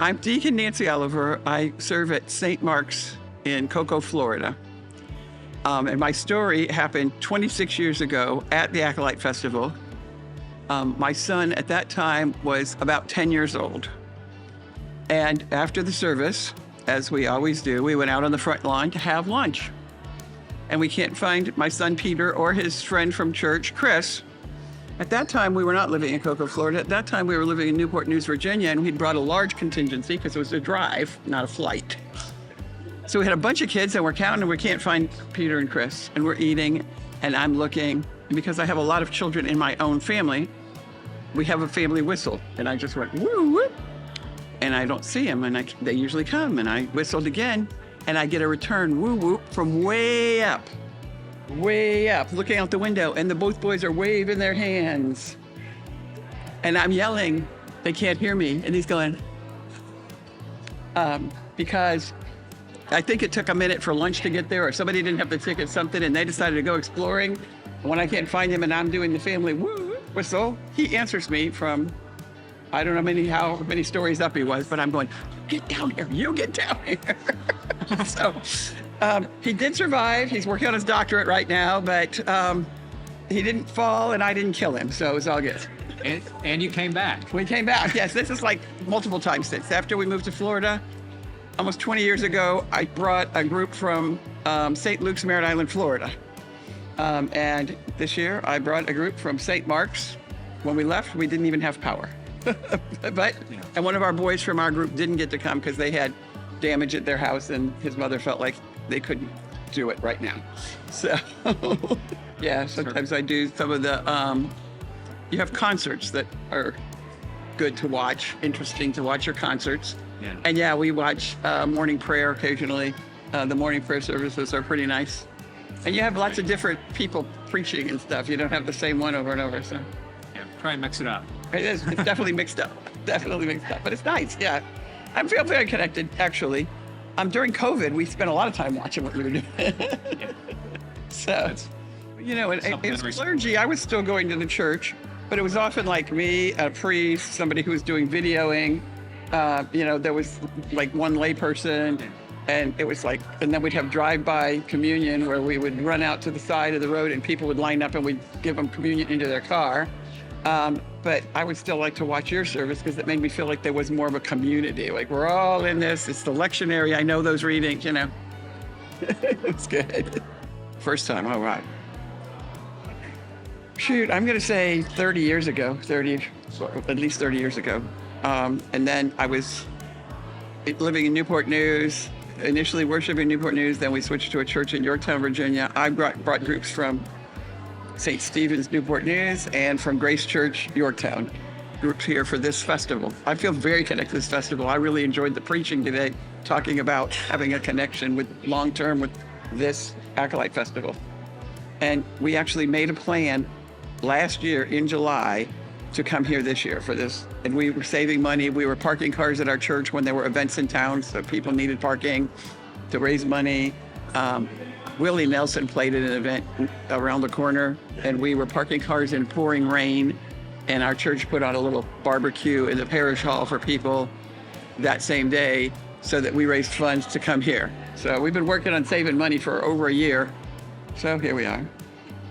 I'm Deacon Nancy Oliver. I serve at St. Mark's in Cocoa, Florida. And my story happened 26 years ago at the Acolyte Festival. My son at that time was about 10 years old. And after the service, as we always do, we went out on the front lawn to have lunch. And we can't find my son Peter or his friend from church, Chris. At that time, we were not living in Cocoa, Florida. At that time, we were living in Newport News, Virginia, and we'd brought a large contingency because it was a drive, not a flight. So we had a bunch of kids, and we're counting, and we can't find Peter and Chris. And we're eating, and I'm looking. And because I have a lot of children in my own family, we have a family whistle. And I just went, woo, woo. And I don't see them, and they usually come. And I whistled again, and I get a return woo, woo from way up, looking out the window, and both boys are waving their hands. And I'm yelling, they can't hear me. And he's going, because I think it took a minute for lunch to get there, or somebody didn't have the ticket, something, and they decided to go exploring. When I can't find him and I'm doing the family woo whistle, he answers me from, I don't know how many stories up he was, but I'm going, get down here, you get down here. So he did survive. He's working on his doctorate right now, but he didn't fall and I didn't kill him, so it was all good. And you came back. We came back, yes. This is like multiple times since. After we moved to Florida, almost 20 years ago, I brought a group from St. Luke's, Merritt Island, Florida. And this year, I brought a group from St. Mark's. When we left, we didn't even have power. And one of our boys from our group didn't get to come because they had damage at their house, and his mother felt like they couldn't do it right now. So, yeah, sometimes I do some of the, you have concerts that are good to watch, interesting to watch your concerts. Yeah. And yeah, we watch morning prayer occasionally. The morning prayer services are pretty nice. And you have lots of different people preaching and stuff. You don't have the same one over and over, so. Yeah, try and mix it up. It is. It's definitely mixed up. Definitely mixed up. But it's nice, yeah. I feel very connected, actually. During COVID, we spent a lot of time watching what we were doing. So, you know, as clergy, I was still going to the church, but it was often like me, a priest, somebody who was doing videoing. You know, there was like one lay person, and it was like, and then we'd have drive-by communion where we would run out to the side of the road and people would line up and we'd give them communion into their car. But I would still like to watch your service because it made me feel like there was more of a community. Like, we're all in this. It's the lectionary. I know those readings, you know. It's good. First time, all right. Shoot, I'm going to say 30 years ago, at least 30 years ago. And then I was living in Newport News, initially worshiping Newport News. Then we switched to a church in Yorktown, Virginia. I brought groups from St. Stephen's, Newport News, and from Grace Church, Yorktown, groups here for this festival. I feel very connected to this festival. I really enjoyed the preaching today, talking about having a connection with long-term with this Acolyte Festival. And we actually made a plan last year in July to come here this year for this. And we were saving money. We were parking cars at our church when there were events in town, so people needed parking to raise money. Willie Nelson played at an event around the corner, and we were parking cars in pouring rain, and our church put on a little barbecue in the parish hall for people that same day so that we raised funds to come here. So we've been working on saving money for over a year. So here we are.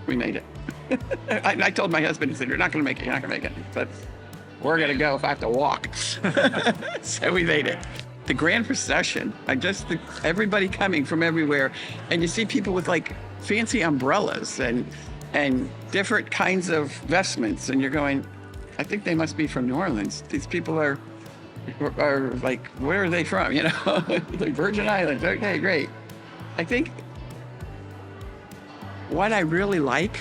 We made it. I told my husband, he said, you're not going to make it, you're not going to make it. But we're going to go if I have to walk. So we made it. The grand procession, everybody coming from everywhere. And you see people with like fancy umbrellas and different kinds of vestments. And you're going, I think they must be from New Orleans. These people are like, where are they from? You know, like Virgin Islands. Okay, great. I think what I really like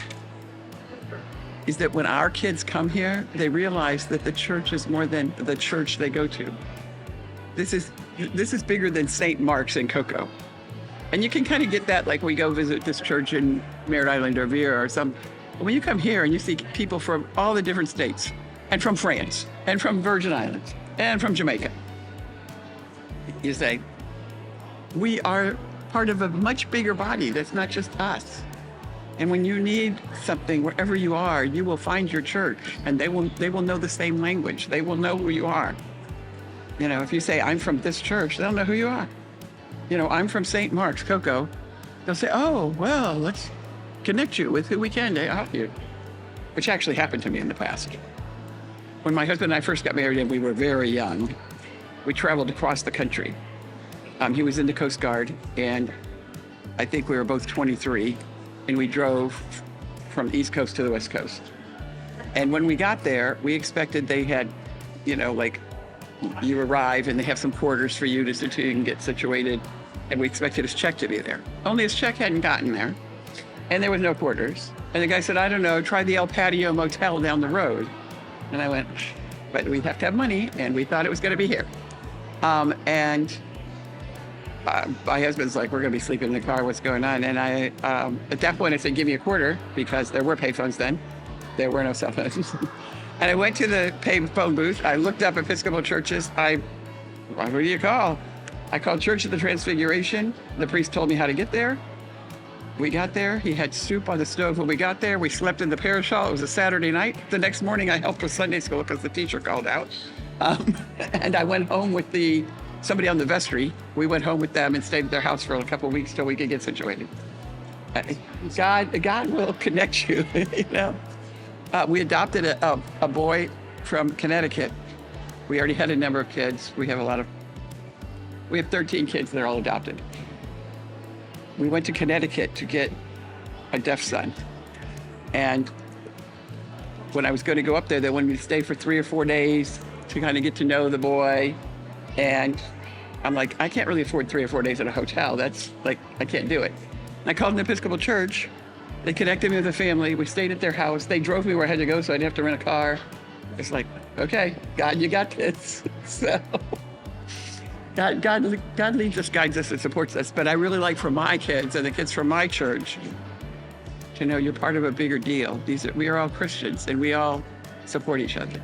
is that when our kids come here, they realize that the church is more than the church they go to. This is bigger than St. Mark's in Cocoa. And you can kind of get that like we go visit this church in Merritt Island or Vera or some. When you come here and you see people from all the different states, and from France, and from Virgin Islands, and from Jamaica, you say, we are part of a much bigger body that's not just us. And when you need something, wherever you are, you will find your church, and they will know the same language. They will know who you are. You know, if you say, I'm from this church, they'll know who you are. You know, I'm from St. Mark's, Cocoa. They'll say, oh, well, let's connect you with who we can to help you, which actually happened to me in the past. When my husband and I first got married and we were very young, we traveled across the country. He was in the Coast Guard, and I think we were both 23, and we drove from the East Coast to the West Coast. And when we got there, we expected they had, you know, like you arrive and they have some quarters for you so you can get situated. And we expected his check to be there. Only his check hadn't gotten there. And there was no quarters. And the guy said, I don't know, try the El Patio Motel down the road. And I went, but we have to have money. And we thought it was going to be here. My husband's like, we're going to be sleeping in the car. What's going on? And I, at that point, I said, give me a quarter, because there were payphones then. There were no cell phones. And I went to the payphone booth. I looked up Episcopal churches. Who do you call? I called Church of the Transfiguration. The priest told me how to get there. We got there. He had soup on the stove when we got there. We slept in the parish hall. It was a Saturday night. The next morning, I helped with Sunday school because the teacher called out. And I went home with somebody on the vestry. We went home with them and stayed at their house for a couple of weeks till we could get situated. God will connect you, you know. We adopted a boy from Connecticut. We already had a number of kids. We have 13 kids. They're all adopted. We went to Connecticut to get a deaf son. And when I was going to go up there, they wanted me to stay for 3 or 4 days to kind of get to know the boy. And I'm like, I can't really afford 3 or 4 days at a hotel. That's like, I can't do it. And I called an Episcopal church. They connected me with a family. We stayed at their house. They drove me where I had to go, so I didn't have to rent a car. It's like, okay, God, you got this. So God leads us, guides us, and supports us. But I really like for my kids and the kids from my church to know you're part of a bigger deal. We are all Christians, and we all support each other.